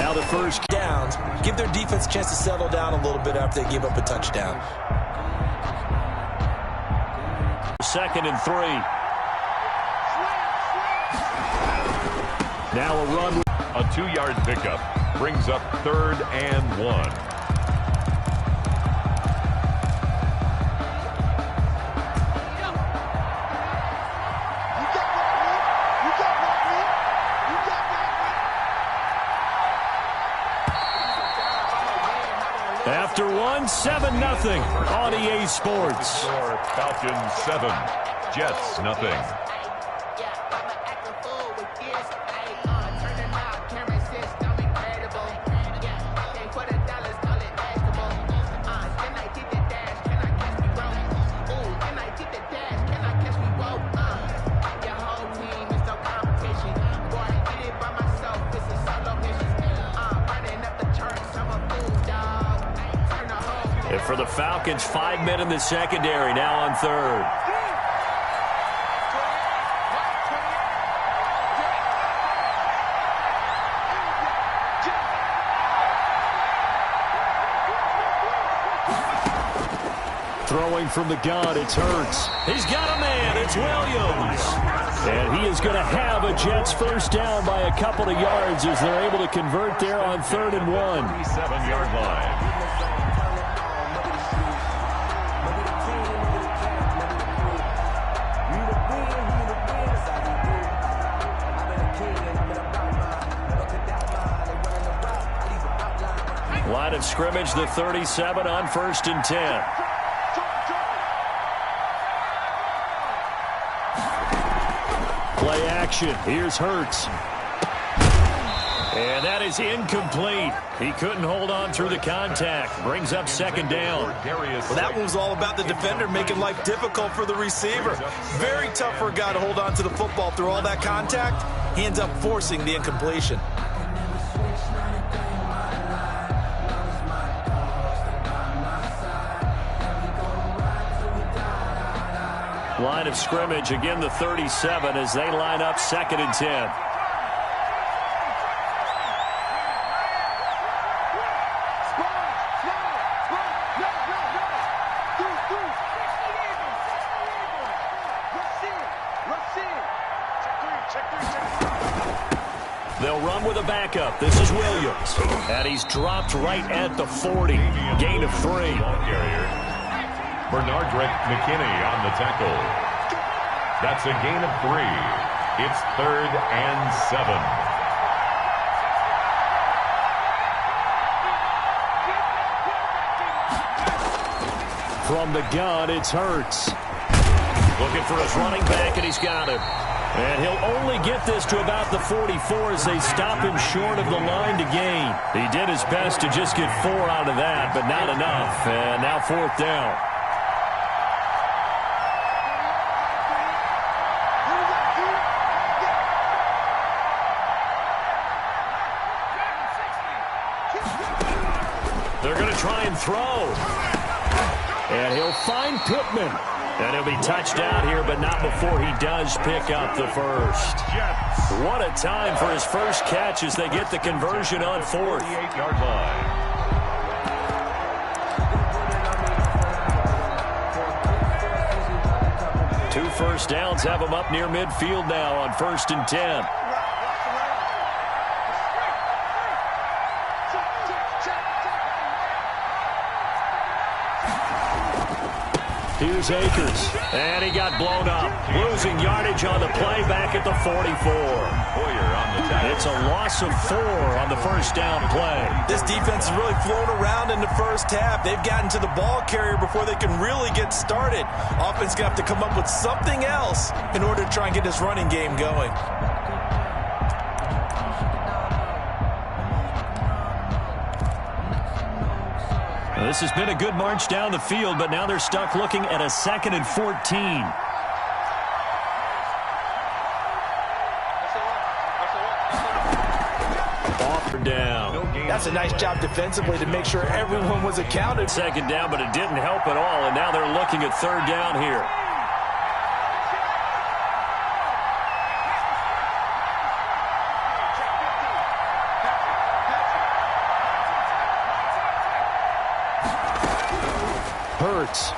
Now the first downs. Give their defense a chance to settle down a little bit after they give up a touchdown. 2nd and 3. Now a run. A 2-yard pickup brings up 3rd and 1. After 7-0 on EA Sports. Falcons 7, Jets nothing. And for the Falcons, 5 men in the secondary, now on 3rd. Throwing from the gun, it's Hurts. He's got a man, it's Williams. And he is going to have a Jets first down by a couple of yards as they're able to convert there on 3rd and 1. 7-yard line. Line of scrimmage, the 37 on 1st and 10. Play action. Here's Hurts. And that is incomplete. He couldn't hold on through the contact. Brings up 2nd down. Well, that one was all about the defender making life difficult for the receiver. Very tough for a guy to hold on to the football through all that contact. He ends up forcing the incompletion. Line of scrimmage, again the 37 as they line up 2nd and 10. They'll run with a backup. This is Williams. And he's dropped right at the 40. Gain of 3. Bernard McKinney on the tackle. That's a gain of 3. It's 3rd and 7. From the gun, it's Hurts. Looking for his running back, and he's got him. And he'll only get this to about the 44 as they stop him short of the line to gain. He did his best to just get 4 out of that, but not enough. And now 4th down. They're going to try and throw. And he'll find Pittman. And he'll be touched down here, but not before he does pick up the first. What a time for his first catch as they get the conversion on 4th. 48-yard line. Two first downs have him up near midfield now on 1st and 10. Here's Akers. And he got blown up. Losing yardage on the play back at the 44. It's a loss of 4 on the first down play. This defense has really flown around in the first half. They've gotten to the ball carrier before they can really get started. Offense going to have to come up with something else in order to try and get this running game going. Well, this has been a good march down the field, but now they're stuck looking at a 2nd and 14. Off down. That's a nice job defensively to make sure everyone was accounted. 2nd down, but it didn't help at all, and now they're looking at 3rd down here. Hurts.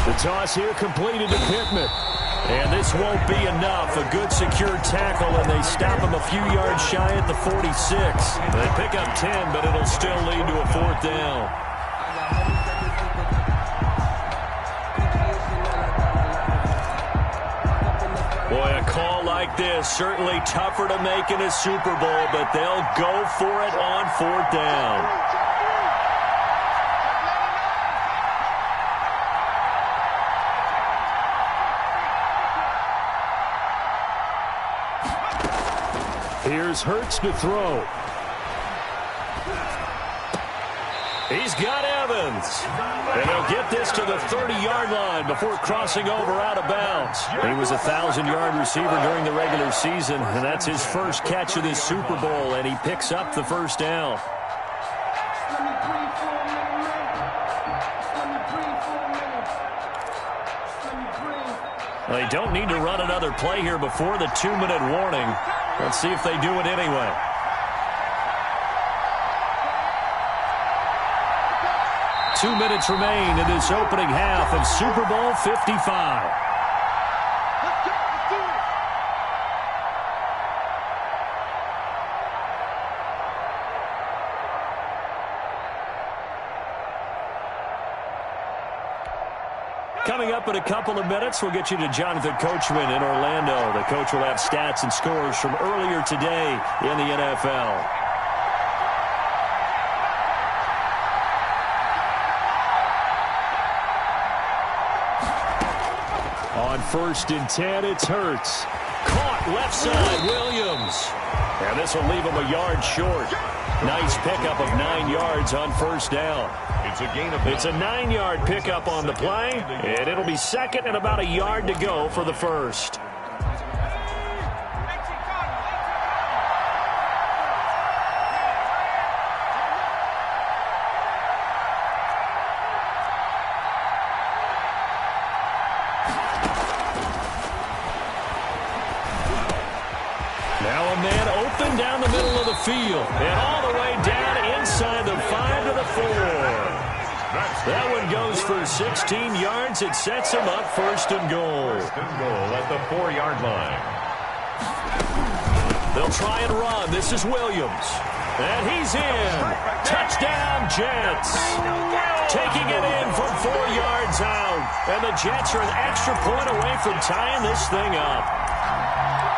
The toss here completed to Pittman. And this won't be enough. A good secure tackle, and they stop him a few yards shy at the 46. They pick up 10, but it'll still lead to a 4th down. Boy, a call like this, certainly tougher to make in a Super Bowl, but they'll go for it on 4th down. Here's Hurts to throw. He's got Evans. And he'll get this to the 30-yard line before crossing over out of bounds. He was a 1,000-yard receiver during the regular season, and that's his first catch of this Super Bowl, and he picks up the 1st down. They don't need to run another play here before the 2-minute warning. Let's see if they do it anyway. Two minutes remain in this opening half of Super Bowl 55. Coming up in a couple of minutes, we'll get you to Jonathan Coachman in Orlando. The coach will have stats and scores from earlier today in the NFL. On 1st and 10, it's Hurts. Caught left side, Williams. And this will leave him a yard short. Nice pickup of 9 yards on 1st down. It's a 9-yard pickup on the play, and it'll be 2nd and about a yard to go for the 1st. Now a man open down the middle of the field, and all the way down inside the 5 to the 4. That one goes for 16 yards. It sets him up 1st and goal. 1st and goal at the 4-yard line. They'll try and run. This is Williams. And he's in. Touchdown, Jets. Taking it in from 4 yards out. And the Jets are an extra point away from tying this thing up.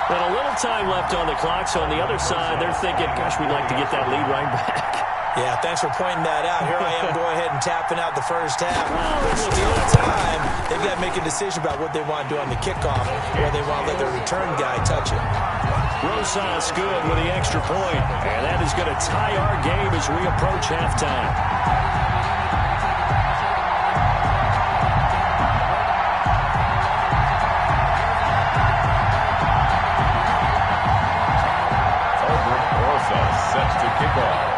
And a little time left on the clock, so on the other side, they're thinking, gosh, we'd like to get that lead right back. Yeah, thanks for pointing that out. Here I am going ahead and tapping out the 1st half. There's still time. They've got to make a decision about what they want to do on the kickoff, or they want to let their return guy touch it. Rosas good with the extra point, and that is going to tie our game as we approach halftime. Set to kick off.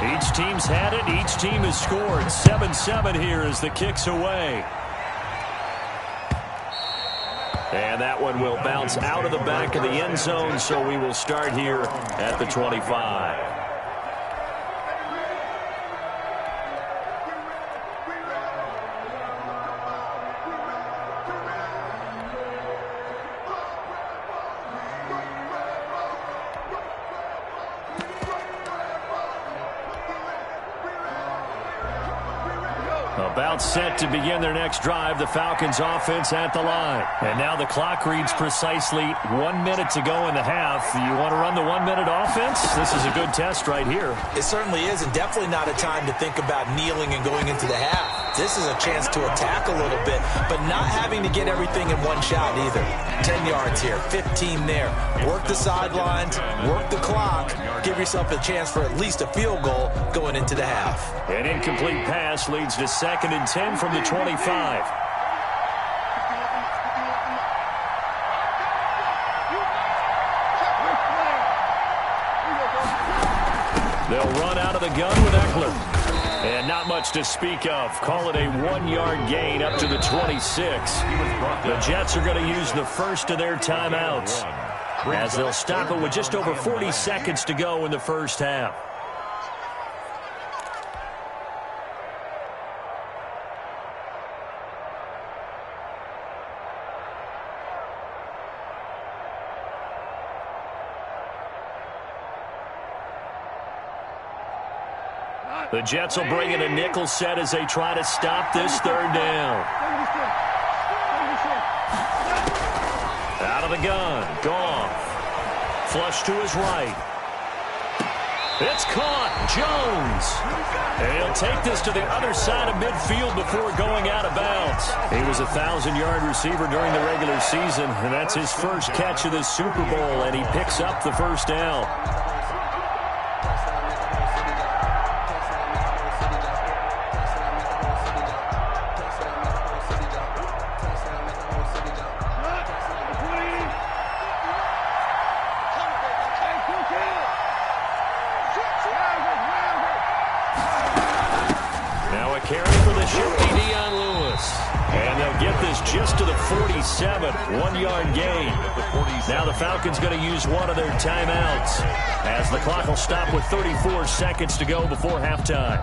Each team's had it. Each team has scored. 7-7 here as the kick's away. And that one will bounce out of the back of the end zone, so we will start here at the 25. About set to begin their next drive, the Falcons offense at the line. And now the clock reads precisely 1 minute to go in the half. You want to run the 1 minute offense? This is a good test right here. It certainly is, and definitely not a time to think about kneeling and going into the half. This is a chance to attack a little bit, but not having to get everything in one shot either. 10 yards here, 15 there. Work the sidelines, work the clock, give yourself a chance for at least a field goal going into the half. An incomplete pass leads to 2nd and 10 from the 25. They'll run out of the gun with Eckler. And not much to speak of. Call it a 1-yard gain up to the 26. The Jets are going to use the first of their timeouts, as they'll stop it with just over 40 seconds to go in the 1st half. The Jets will bring in a nickel set as they try to stop this third down. Out of the gun. Goff. Flush to his right. It's caught. Jones. And he'll take this to the other side of midfield before going out of bounds. He was a 1,000-yard receiver during the regular season, and that's his first catch of the Super Bowl, and he picks up the first down. Just to the 47, 1-yard gain. Now the Falcons going to use one of their timeouts as the clock will stop with 34 seconds to go before halftime.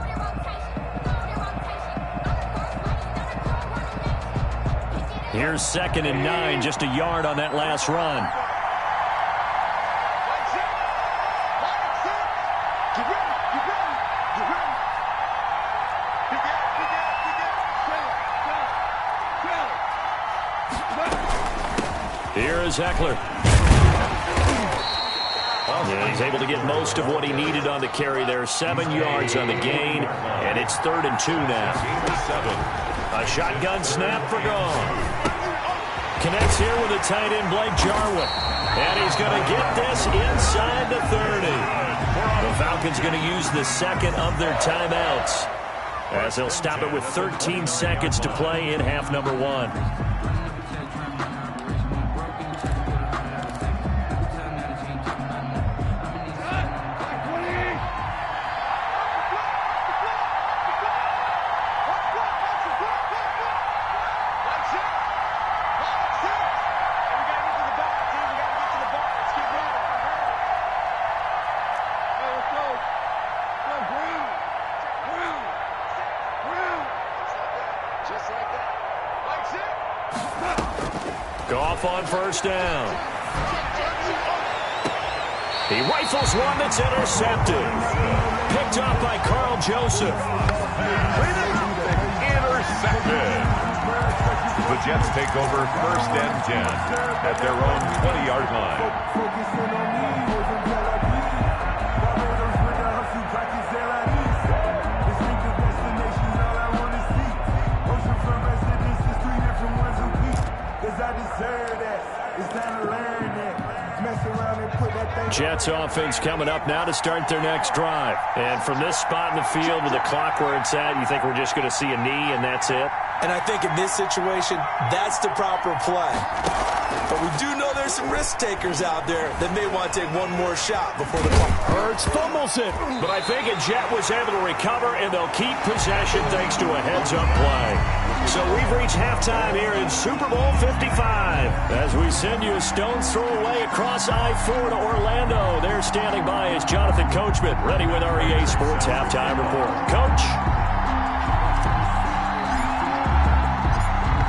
Here's 2nd and 9, just a yard on that last run. Here is Eckler. Yeah, he's able to get most of what he needed on the carry there. 7 yards on the gain, and it's 3rd and 2 now. A shotgun snap for Goff. Connects here with a tight end, Blake Jarwin. And he's going to get this inside the 30. The Falcons going to use the second of their timeouts as they'll stop it with 13 seconds to play in half number 1. Goff on first down. He rifles one that's intercepted. Picked off by Carl Joseph. Intercepted. The Jets take over 1st and 10 at their own 20-yard line. Jets offense coming up now to start their next drive. And from this spot in the field with the clock where it's at, you think we're just going to see a knee and that's it? And I think in this situation, that's the proper play. But we do know there's some risk takers out there that may want to take one more shot before the clock. Hurts fumbles it. But I think a Jet was able to recover, and they'll keep possession thanks to a heads-up play. So we've reached halftime here in Super Bowl 55 as we send you a stone's throw away across I-4 to Orlando. There standing by is Jonathan Coachman, ready with our EA Sports Halftime Report. Coach?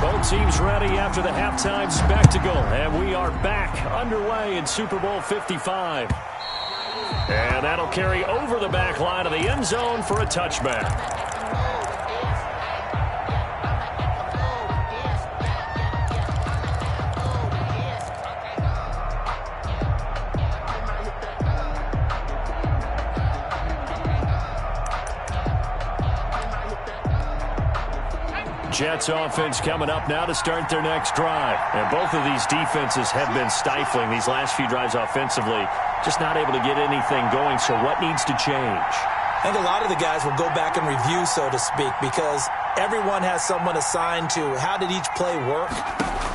Both teams ready after the halftime spectacle, and we are back underway in Super Bowl 55. And that'll carry over the back line of the end zone for a touchback. Jets offense coming up now to start their next drive. And both of these defenses have been stifling these last few drives offensively. Just not able to get anything going, so what needs to change? I think a lot of the guys will go back and review, so to speak, because everyone has someone assigned to how did each play work.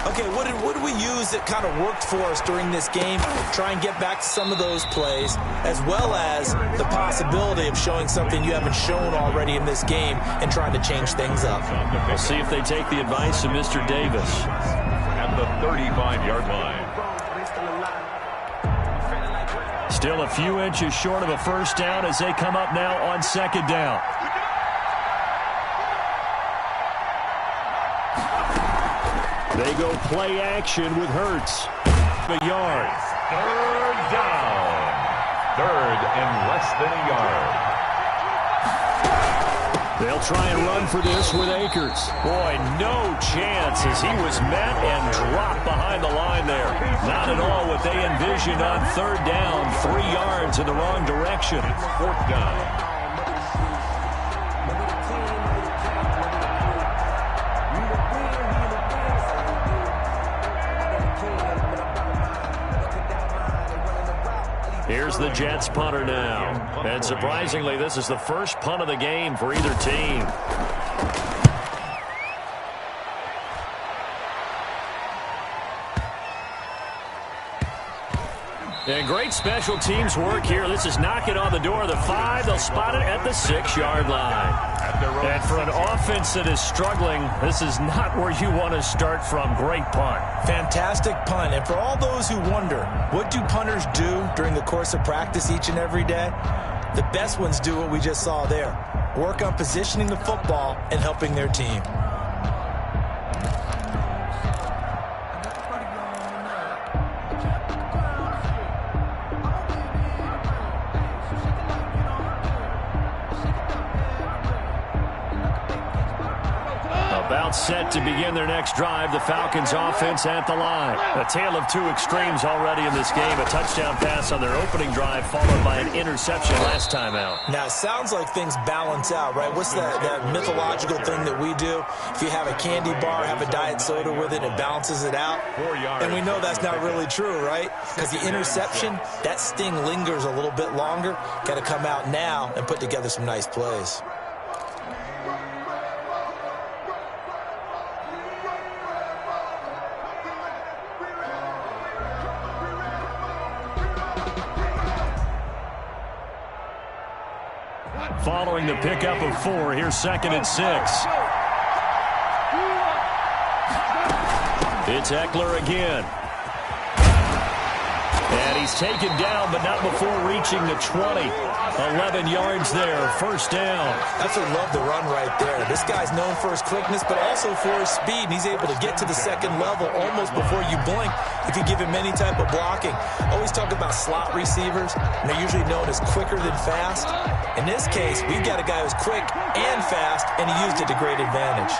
Okay, what did we use that kind of worked for us during this game? Try and get back to some of those plays, as well as the possibility of showing something you haven't shown already in this game and trying to change things up. We'll see if they take the advice of Mr. Davis. At the 35-yard line. Still a few inches short of a first down as they come up now on 2nd down. They go play action with Hurts. A yard. 3rd down. 3rd and less than a yard. They'll try and run for this with Akers. Boy, no chance as he was met and dropped behind the line there. Not at all what they envisioned on third down. 3 yards in the wrong direction. Fourth down. Here's the Jets punter now. And surprisingly, this is the first punt of the game for either team. And great special teams work here. This is knocking on the door of the 5. They'll spot it at the 6-yard line. And for an offense that is struggling, this is not where you want to start from. Great punt. Fantastic punt. And for all those who wonder, what do punters do during the course of practice each and every day? The best ones do what we just saw there. Work on positioning the football and helping their team. About set to begin their next drive. The Falcons offense at the line. A tale of two extremes already in this game. A touchdown pass on their opening drive followed by an interception last time out. Now, it sounds like things balance out, right? What's that mythological thing that we do? If you have a candy bar, have a diet soda with it, it balances it out. 4 yards. And we know that's not really true, right? Because the interception, that sting lingers a little bit longer. Got to come out now and put together some nice plays. Following the pickup of 4, here's 2nd and 6. It's Eckler again. And he's taken down, but not before reaching the 20. 11 yards there, first down. That's what I love the run right there. This guy's known for his quickness, but also for his speed. And he's able to get to the second level almost before you blink if you give him any type of blocking. Always talk about slot receivers, and they're usually known as quicker than fast. In this case, we've got a guy who's quick and fast, and he used it to great advantage.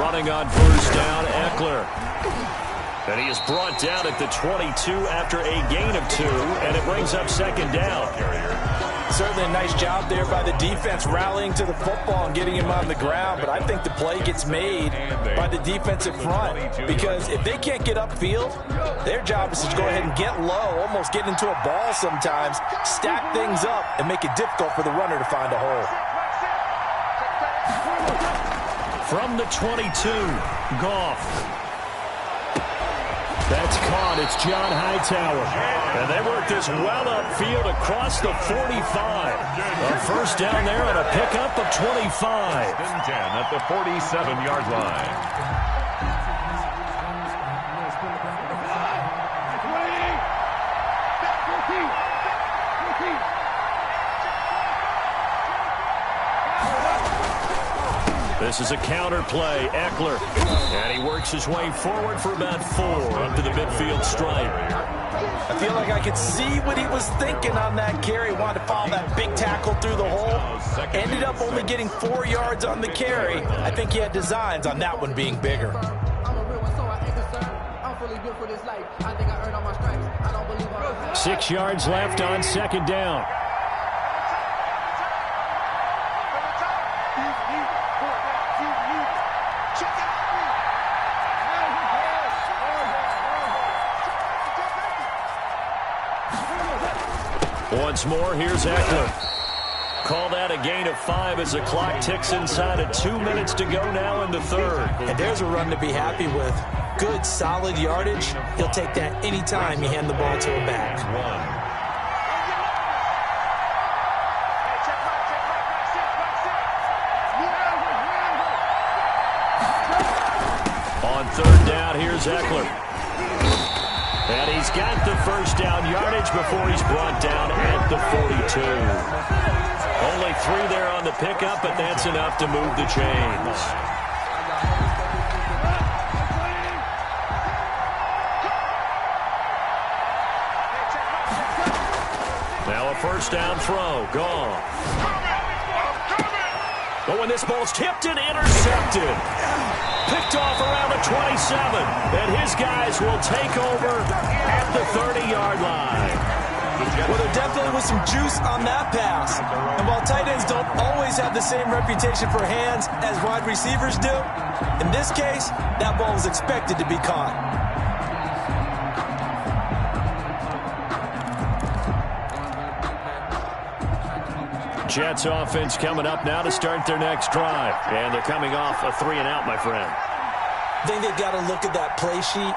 Running on first down, Eckler. And he is brought down at the 22 after a gain of 2, and it brings up second down. Certainly a nice job there by the defense rallying to the football and getting him on the ground, but I think the play gets made by the defensive front because if they can't get upfield, their job is to go ahead and get low, almost get into a ball sometimes, stack things up, and make it difficult for the runner to find a hole. From the 22, Goff. That's caught. It's John Hightower. And they work this well upfield across the 45. A first down there on a pickup of 25. 10 at the 47-yard line. This is a counter play. Eckler. And he works his way forward for about 4 up to the midfield stripe. I feel like I could see what he was thinking on that carry. Wanted to follow that big tackle through the hole. Ended up only getting 4 yards on the carry. I think he had designs on that one being bigger. 6 yards left on second down. Once more, here's Eckler. Call that a gain of 5 as the clock ticks inside of 2 minutes to go now in the third. And there's a run to be happy with. Good, solid yardage. He'll take that anytime you hand the ball to a back. On third down, here's Eckler. And he's got the first down yardage before he's brought down at the 42. Only 3 there on the pickup, but that's enough to move the chains. Now a first down throw. Gone. But when this ball's tipped and intercepted, picked off around the 27, and his guys will take over at the 30-yard line. Well, there definitely was some juice on that pass. And while tight ends don't always have the same reputation for hands as wide receivers do, in this case, that ball was expected to be caught. Jets offense coming up now to start their next drive. And they're coming off a 3-and-out, my friend. I think they've got to look at that play sheet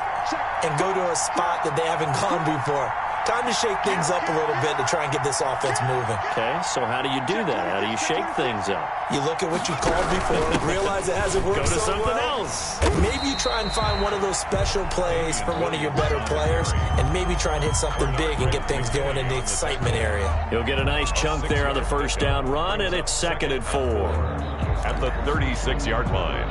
and go to a spot that they haven't gone before. Time to shake things up a little bit to try and get this offense moving. Okay, so how do you do that? How do you shake things up? You look at what you called before, realize it hasn't worked Go to so something well, else. and maybe you try and find one of those special plays from one of your better players, and maybe try and hit something big and get things going in the excitement area. He'll get a nice chunk there on the first down run, and it's 2nd and 4. At the 36-yard line.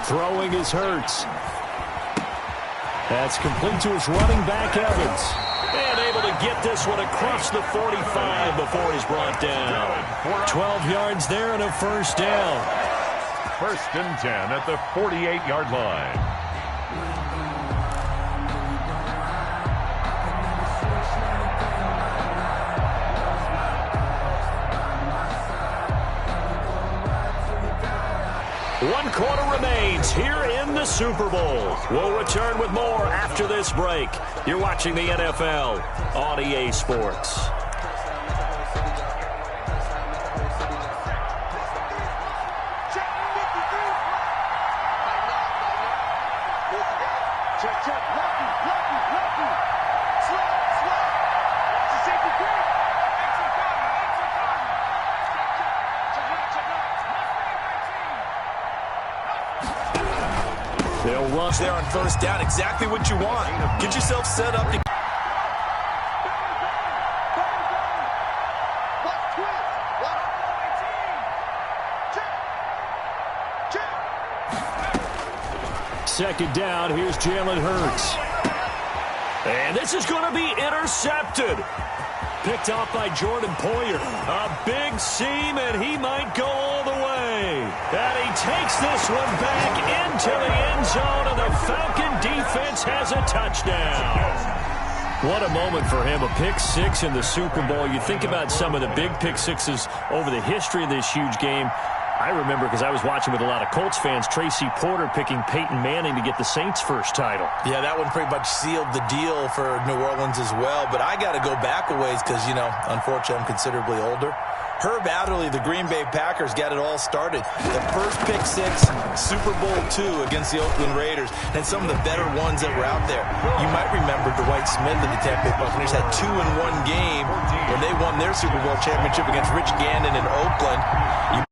Throwing is Hurts. That's complete to his running back, Evans. And able to get this one across the 45 before he's brought down. 12 yards there and a first down. 1st and 10 at the 48-yard line. One quarter remains here in the Super Bowl. We'll return with more after this break. You're watching the NFL on EA Sports. They'll rush there on first down. Exactly what you want. Get yourself set up to... Second down, here's Jalen Hurts. And this is going to be intercepted. Picked off by Jordan Poyer. A big seam, and he might go all the way. And he takes this one back into the end zone, and the Falcon defense has a touchdown. What a moment for him, a pick six in the Super Bowl. You think about some of the big pick sixes over the history of this huge game. I remember, because I was watching with a lot of Colts fans, Tracy Porter picking Peyton Manning to get the Saints' first title. Yeah, that one pretty much sealed the deal for New Orleans as well. But I got to go back a ways because, you know, unfortunately I'm considerably older. Herb Adderley, the Green Bay Packers, got it all started. The first pick six, Super Bowl II against the Oakland Raiders, and some of the better ones that were out there. You might remember Dwight Smith of the Tampa Bay Buccaneers had 2 in one game when they won their Super Bowl championship against Rich Gannon in Oakland.